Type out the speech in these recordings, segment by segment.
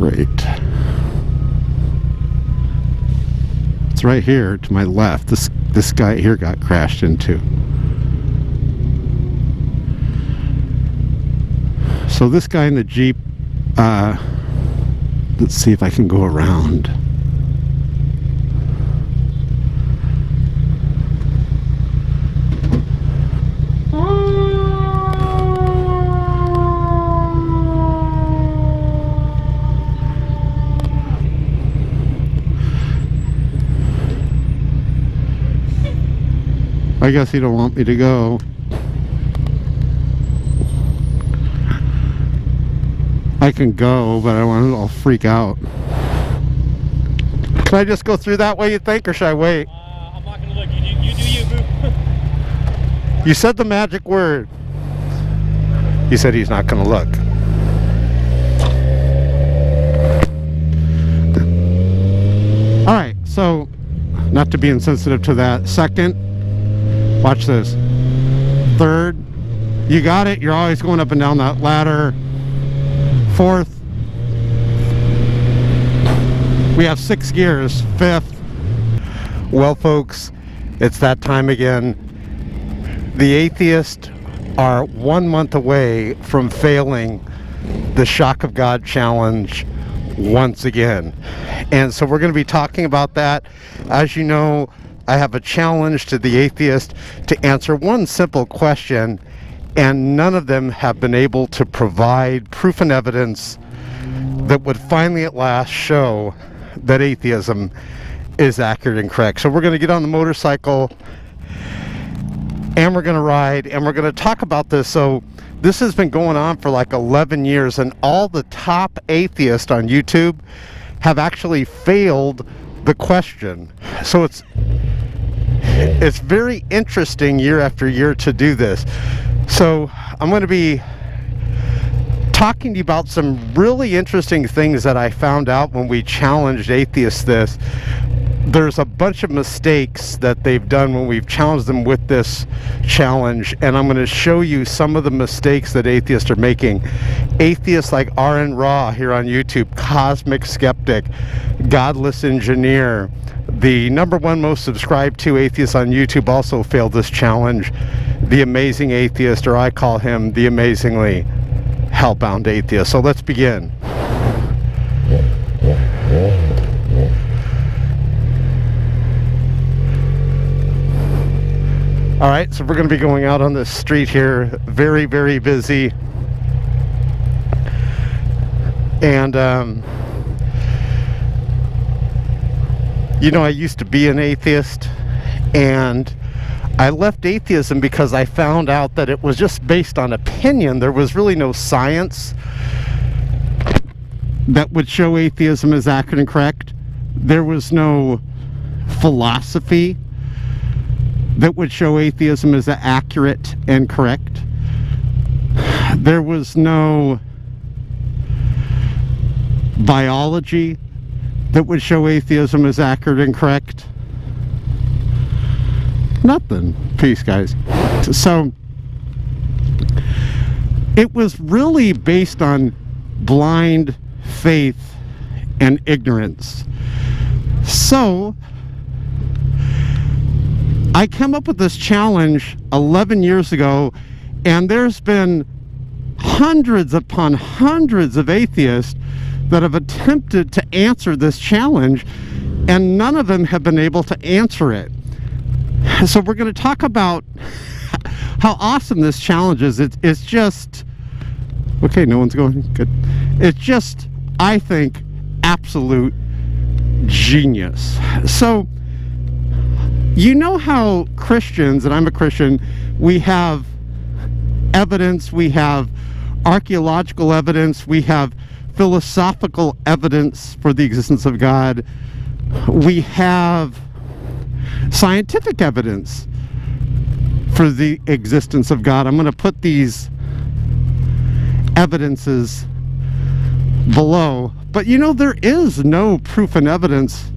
Great. It's right here to my left. This guy here got crashed into. So this guy in the Jeep, let's see if I can go around. I guess he don't want me to go. I can go, but I want to all freak out. Can I just go through that way, you think, or should I wait? I'm not gonna look. You do you, boo. You said the magic word. He said he's not gonna look. All right, so not to be insensitive to that. Second, watch this. Third, you got it. You're always going up and down that ladder. Fourth, we have 6 gears. Fifth, well, folks, it's that time again. The atheists are 1 month away from failing the Shock of God challenge once again. And so we're going to be talking about that. As you know, I have a challenge to the atheist to answer one simple question, and none of them have been able to provide proof and evidence that would finally at last show that atheism is accurate and correct. So we're going to get on the motorcycle and we're going to ride and we're going to talk about this. So this has been going on for like 11 years, and all the top atheists on YouTube have actually failed the question. So it's very interesting year after year to do this. So I'm going to be talking to you about some really interesting things that I found out when we challenged atheists this. There's a bunch of mistakes that they've done when we've challenged them with this challenge, and I'm going to show you some of the mistakes that atheists are making. Atheists like R.N. Raw here on YouTube, Cosmic Skeptic, Godless Engineer, the #1 most subscribed to atheist on YouTube, also failed this challenge. The Amazing Atheist, or I call him the Amazingly Hellbound Atheist. So let's begin. All right, so we're going to be going out on this street here, very, very busy. And, you know, I used to be an atheist, and I left atheism because I found out that it was just based on opinion. There was really no science that would show atheism as accurate and correct. There was no philosophy that would show atheism as accurate and correct. There was no biology that would show atheism as accurate and correct. Nothing. Peace, guys. So it was really based on blind faith and ignorance. So I came up with this challenge 11 years ago, and there's been hundreds upon hundreds of atheists that have attempted to answer this challenge, and none of them have been able to answer it. So we're going to talk about how awesome this challenge is. It's just, okay, no one's going, good. It's just, I think, absolute genius. So, you know how Christians, and I'm a Christian, we have evidence, we have archaeological evidence, we have philosophical evidence for the existence of God, we have scientific evidence for the existence of God. I'm going to put these evidences below, but you know, there is no proof and evidence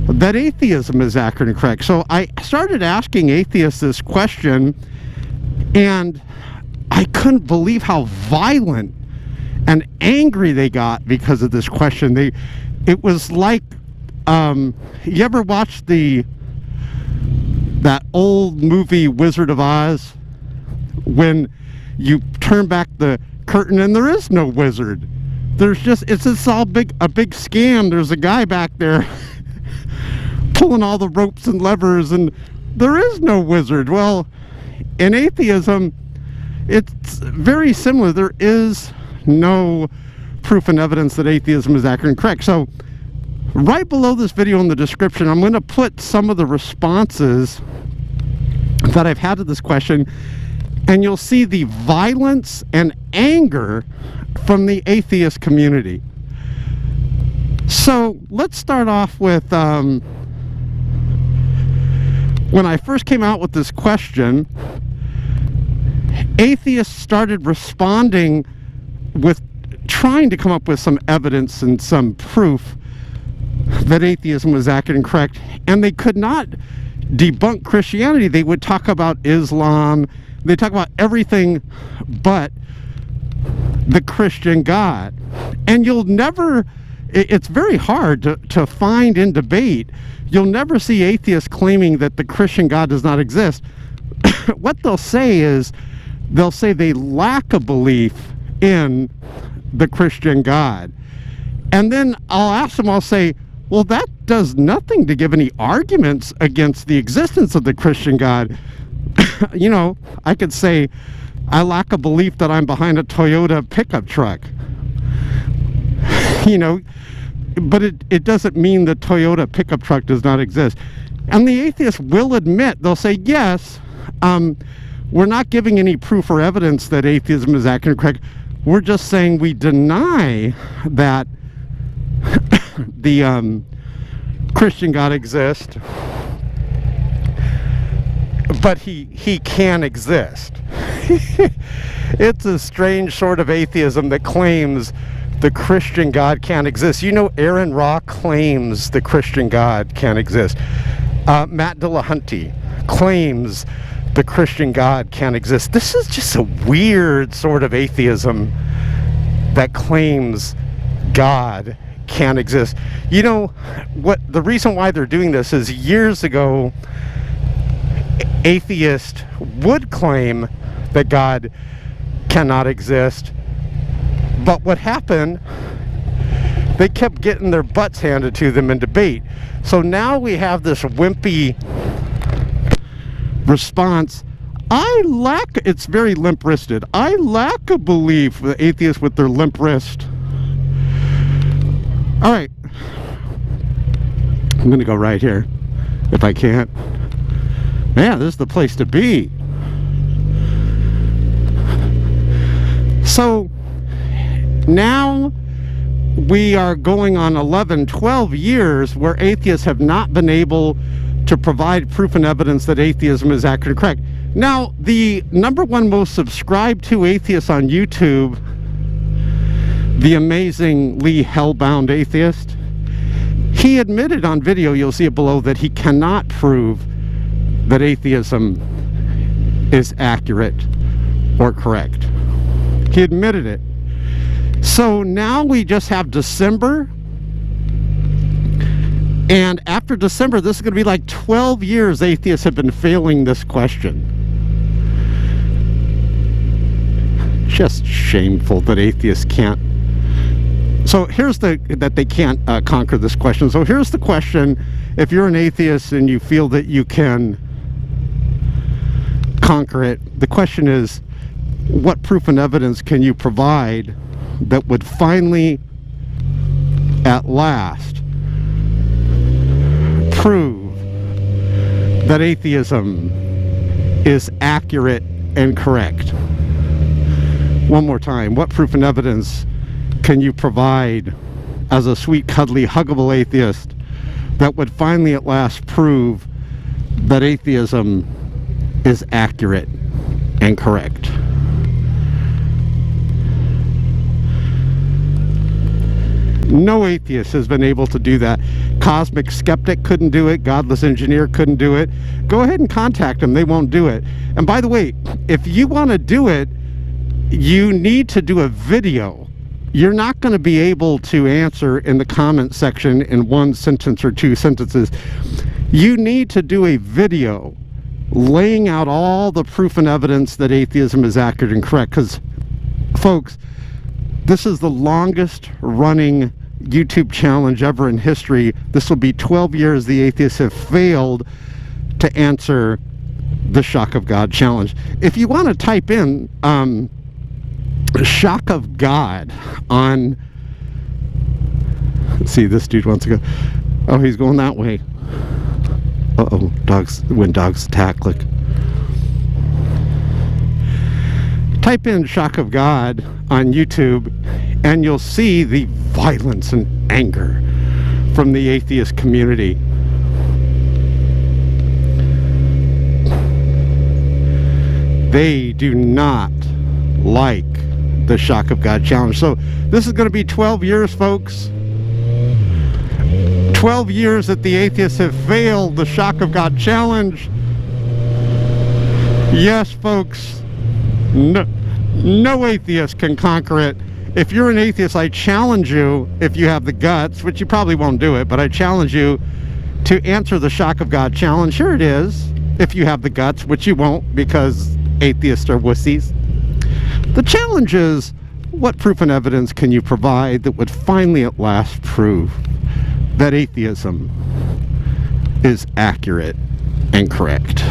that atheism is accurate and correct. So I started asking atheists this question, and I couldn't believe how violent and angry they got because of this question. It was like, you ever watched that old movie Wizard of Oz, when you turn back the curtain and there is no wizard? There's just, it's just all a big scam. There's a guy back there pulling all the ropes and levers, and there is no wizard. Well, in atheism, it's very similar. There is no proof and evidence that atheism is accurate and correct. So right below this video in the description, I'm going to put some of the responses that I've had to this question, and you'll see the violence and anger from the atheist community. So let's start off with when I first came out with this question, atheists started responding with trying to come up with some evidence and some proof that atheism was accurate and correct, and they could not debunk Christianity. They would talk about Islam, they talk about everything but the Christian God. And you'll never, it's very hard to find in debate, you'll never see atheists claiming that the Christian God does not exist. What they'll say is, they'll say they lack a belief in the Christian God. And then I'll ask them, I'll say, well, that does nothing to give any arguments against the existence of the Christian God. You know, I could say, I lack a belief that I'm behind a Toyota pickup truck. You know, but it doesn't mean the Toyota pickup truck does not exist. And the atheists will admit, they'll say, yes, we're not giving any proof or evidence that atheism is accurate and correct. We're just saying we deny that the Christian God exists, but he can exist. It's a strange sort of atheism that claims the Christian God can't exist. You know, Aaron Ra claims the Christian God can't exist. Matt Dillahunty claims the Christian God can't exist. This is just a weird sort of atheism that claims God can't exist. You know, what the reason why they're doing this is, years ago, atheists would claim that God cannot exist, but what happened, they kept getting their butts handed to them in debate. So now we have this wimpy response. It's very limp-wristed. I lack a belief, the atheists with their limp wrist. All right, I'm gonna go right here if I can't. Man, this is the place to be. So now we are going on 11, 12 years where atheists have not been able to provide proof and evidence that atheism is accurate and correct. Now, the #1 most subscribed to atheists on YouTube, the amazing Lee Hellbound Atheist, he admitted on video, you'll see it below, that he cannot prove that atheism is accurate or correct. He admitted it. So now we just have December, and after December, this is going to be like 12 years atheists have been failing this question. Just shameful that atheists can't. So here's that they can't conquer this question. So here's the question: if you're an atheist and you feel that you can conquer it, the question is, what proof and evidence can you provide that would finally, at last, prove that atheism is accurate and correct? One more time, what proof and evidence can you provide as a sweet, cuddly, huggable atheist that would finally at last prove that atheism is accurate and correct? No atheist has been able to do that. Cosmic skeptic couldn't do it. Godless engineer couldn't do it. Go ahead and contact them. They won't do it. And by the way, if you want to do it, you need to do a video you're not going to be able to answer in the comment section in one sentence or two sentences. You need to do a video laying out all the proof and evidence that atheism is accurate and correct. Because, folks, this is the longest running YouTube challenge ever in history. This will be 12 years the atheists have failed to answer the Shock of God challenge. If you want to type in Shock of God on, let's see, this dude wants to go, oh, he's going that way. Uh-oh, dogs, when dogs attack, look. Type in Shock of God on YouTube and you'll see the violence and anger from the atheist community. They do not like the Shock of God challenge. So this is going to be 12 years, folks. 12 years that the atheists have failed the Shock of God challenge. Yes, folks. No atheist can conquer it. If you're an atheist, I challenge you, if you have the guts, which you probably won't do it, but I challenge you to answer the Shock of God challenge. Here it is, if you have the guts, which you won't because atheists are wussies. The challenge is, what proof and evidence can you provide that would finally at last prove that atheism is accurate and correct?